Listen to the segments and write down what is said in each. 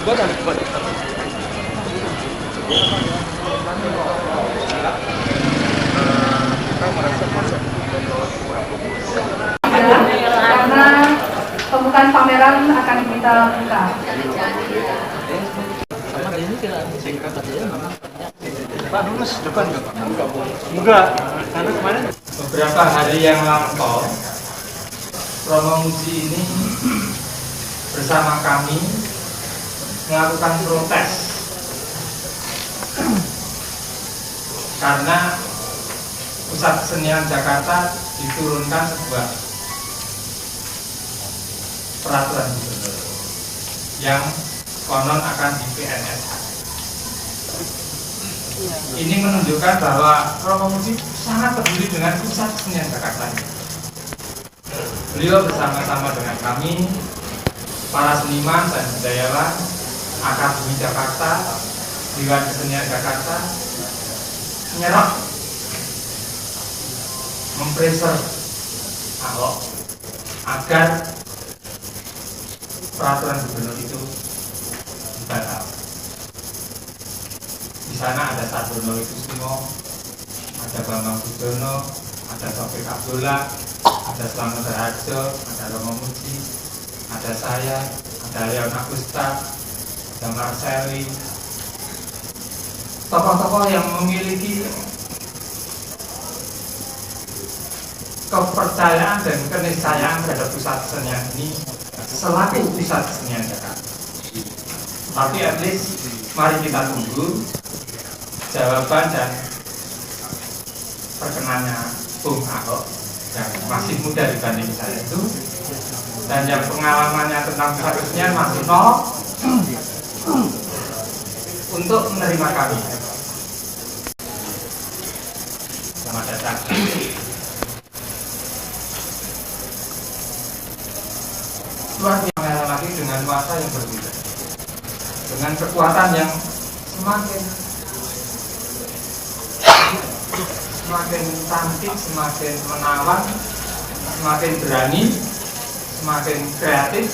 Karena pembukaan pameran akan kita buka. Enggak, karena kemarin beberapa hari yang lampau Romo Muji ini bersama kami melakukan protes karena Pusat Kesenian Jakarta diturunkan sebuah peraturan gubernur yang konon akan di PNS. Ini menunjukkan bahwa Romo Muji sangat peduli dengan Pusat Kesenian Jakarta. Beliau bersama-sama dengan kami, para seniman dan budayawan, Akademi Jakarta, Dewan Kesenian Jakarta, menyerap, mempressure Ahok agar peraturan gubernur itu dibatalkan. Di sana ada Sardono Kusuma, ada Bambang Budono, ada Taufik Abdullah, ada Slamet Harjo, ada Romo Muji, ada saya, ada Leon Agusta, ada Marceli, tokoh-tokoh yang memiliki kepercayaan dan keniscayaan terhadap pusat kesenian ini selaku pusat kesenian Jakarta. Tapi at least mari kita tunggu jawaban dan perkenannya Bung Ahok yang masih muda dibanding saya itu, dan yang pengalamannya tentang pusat kesenian masih nol untuk menerima kami. Selamat datang. Luar biasa lagi dengan nuansa yang berbeda, dengan kekuatan yang semakin cantik, semakin menawan, semakin berani, semakin kreatif,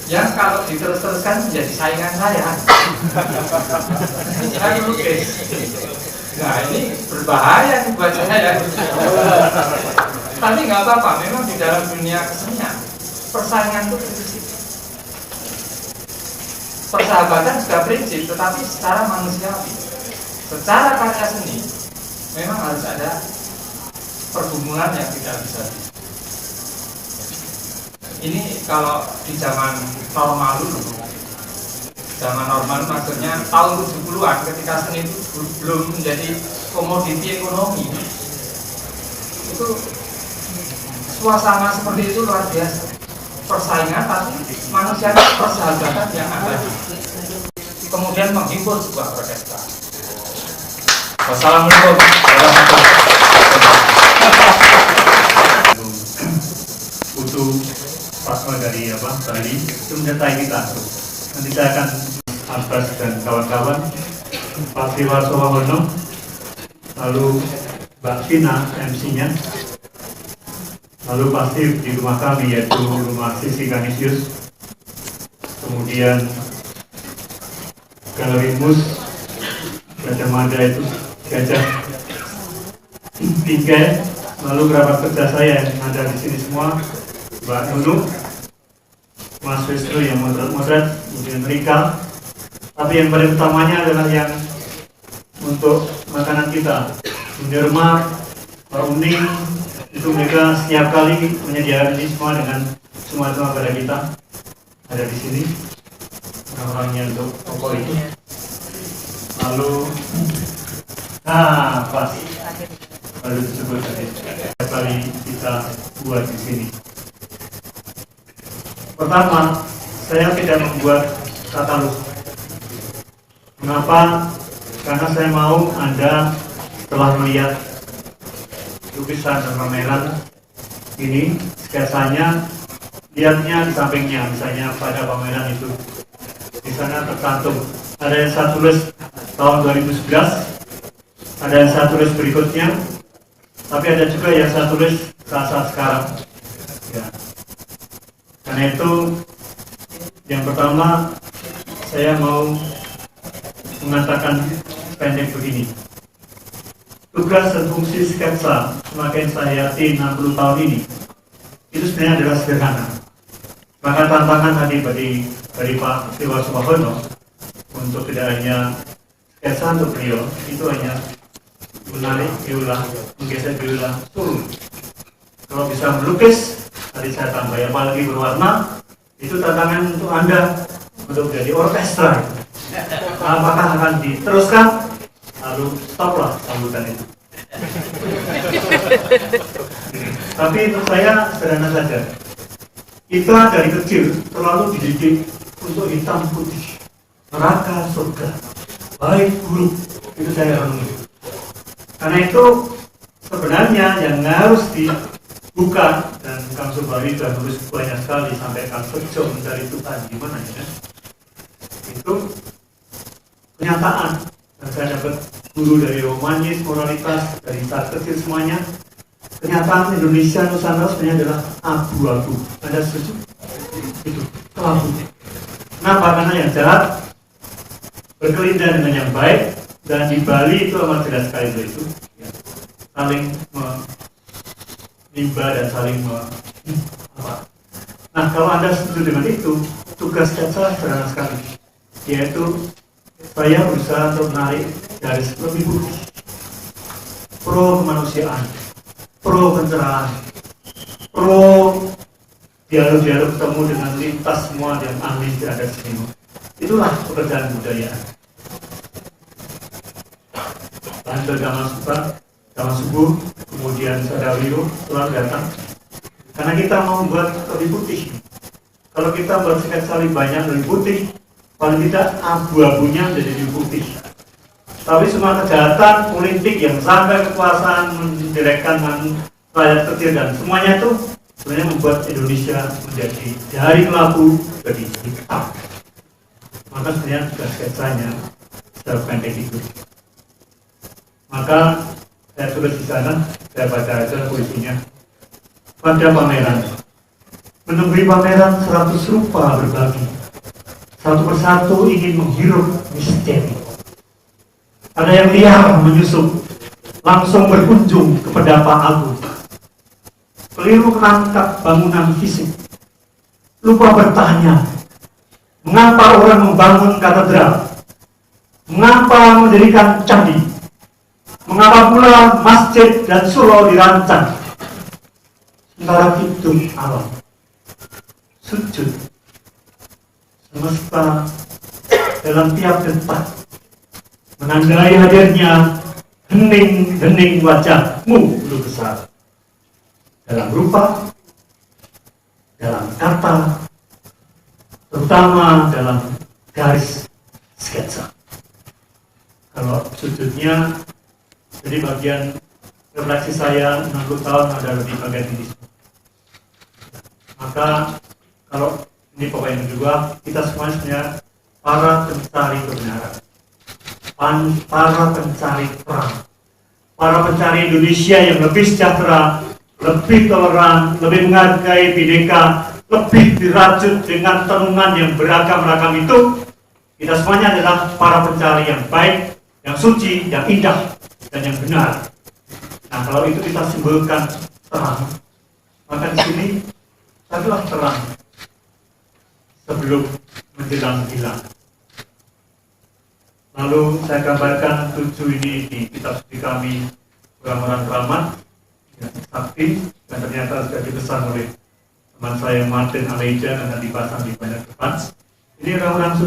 yang kalau diterus-teruskan menjadi saingan saya. Saya lukis. Nah ini berbahaya buat saya. Tapi nggak apa-apa, memang di dalam dunia kesenian persaingan itu prinsip. Persahabatan juga prinsip, tetapi secara manusiawi, secara karya seni memang harus ada pergumulan yang tidak bisa. Ini kalau di zaman normal dulu, zaman normal maksudnya tahun 70-an ketika seni itu belum menjadi komoditi ekonomi, itu suasana seperti itu luar biasa. Persaingan tapi manusianya persahabatan yang ada, kemudian menghimpun sebuah prestasi. Wassalamualaikum warahmatullahi wabarakatuh. Butuh pasma dari Bali itu menyertai kita. Nanti saya akan Abbas dan kawan-kawan, Pak Triwarso Wahono, lalu Mbak Vina MC-nya, lalu pasti di rumah kami yaitu rumah Sisi Kanisius, kemudian Galeri Mus, Gajah Mada itu Gajah Tiga, lalu kerabat kerja saya yang ada di sini semua, Mbak Nunu, Mas Wisnu yang moderat, kemudian Rika. Tapi yang paling utamanya adalah yang untuk makanan kita, Munirma, Pak Uning, itu mereka setiap kali menyediakan ini semua dengan semua pada kita ada di sini orang-orangnya untuk toko itu. Lalu pas baru disebut tadi setiap kali kita buat di sini. Pertama, saya tidak membuat katalog. Mengapa? Karena saya mau Anda setelah melihat lukisan dan pameran ini, sketsanya, lihatnya di sampingnya, misalnya pada pameran itu di sana tercantum ada yang saya tulis tahun 2011, ada yang saya tulis berikutnya, tapi ada juga yang saya tulis saat sekarang ya. Karena itu yang pertama saya mau mengatakan pendek begini. Tugas dan fungsi sketsa semakin saya hayati 60 tahun ini itu sebenarnya adalah sederhana. Maka tantangan tadi dari Pak Dewa Subahono untuk tidak hanya sketsa untuk beliau, itu hanya menarik biola, menggeser biola turun. Kalau bisa melukis, tadi saya tambah, apalagi berwarna, itu tantangan untuk Anda untuk jadi orkestra. Apakah akan diteruskan? Lalu stoplah sambutan itu. Tapi untuk saya sederhana saja. Kita dari kecil terlalu dididik untuk hitam putih, neraka surga, baik buruk, itu saya renungi. Karena itu sebenarnya yang harus dibuka, dan Kang Subari sudah tulis banyak sekali sampai Kang Sejo mencari Tuhan gimana ya, itu kenyataan. Dan saya dapat guru dari Romanis, moralitas, dari saat kecil semuanya. Kenyataan Indonesia Nusantara sebenarnya adalah abu-abu. Anda setuju? Itu abu. Kenapa? Karena yang jahat berkelindahan dengan yang baik, dan di Bali itu amat jelas sekali itu ya, saling menimba dan saling Nah, kalau Anda setuju dengan itu, tugas sketsa sederhana sekali, yaitu saya berusaha untuk menarik garis lebih putih, pro kemanusiaan, pro pencerahan, pro dialog-dialog ketemu dengan lintas semua yang ahli di ada sini. Itulah pekerjaan budaya. Lanjut zaman subuh, kemudian Sadawiro selalu datang. Karena kita mau membuat lebih putih. Kalau kita buat sketsa lebih banyak lebih putih, paling tidak abu-abunya menjadi lebih putih. Tapi semua kejahatan politik yang sampai kekuasaan menjelekkan rakyat kecil dan semuanya itu sebenarnya membuat Indonesia menjadi dari kelabu jadi hitam. Maka sebenarnya tugas sketsanya secara pendek itu. Maka saya tulis di sana, saya baca aja puisinya. Pada pameran, menunggu pameran 100 rupa berbagi, satu persatu ingin menghirup misteri. Ada yang liar menyusup, langsung berkunjung kepada Pak Agung. Keliru menangkap bangunan fisik, lupa bertanya, mengapa orang membangun katedral, mengapa mendirikan candi, mengapa pula masjid dan surau dirancang. Sementara hidup alam, sujud, semesta dalam tiap detak menandai hadirnya hening-hening wajahmu dulu besar. Dalam rupa, dalam kata, terutama dalam garis sketsa. Kalau sujudnya, jadi bagian refleksi saya 60 tahun ada lebih bagian ini. Maka kalau ini pokok yang kedua, kita semua sebenarnya para pencari kebenaran, para pencari perang, para pencari Indonesia yang lebih sejahtera, lebih toleran, lebih menghargai Bhinneka, lebih dirajut dengan tenungan yang beragam-ragam itu. Kita semuanya adalah para pencari yang baik, yang suci, yang indah, dan yang benar. Nah, kalau itu kita simbolkan terang, maka di sini adalah terang sebelum menjelang hilang. Lalu saya gambarkan 7 ini di kitab suci kami, orang-orang keramat, ya, sakti, dan ternyata sudah dipesan oleh teman saya Martin Aleja dan dipasang di banyak depan. Ini orang-orang suci.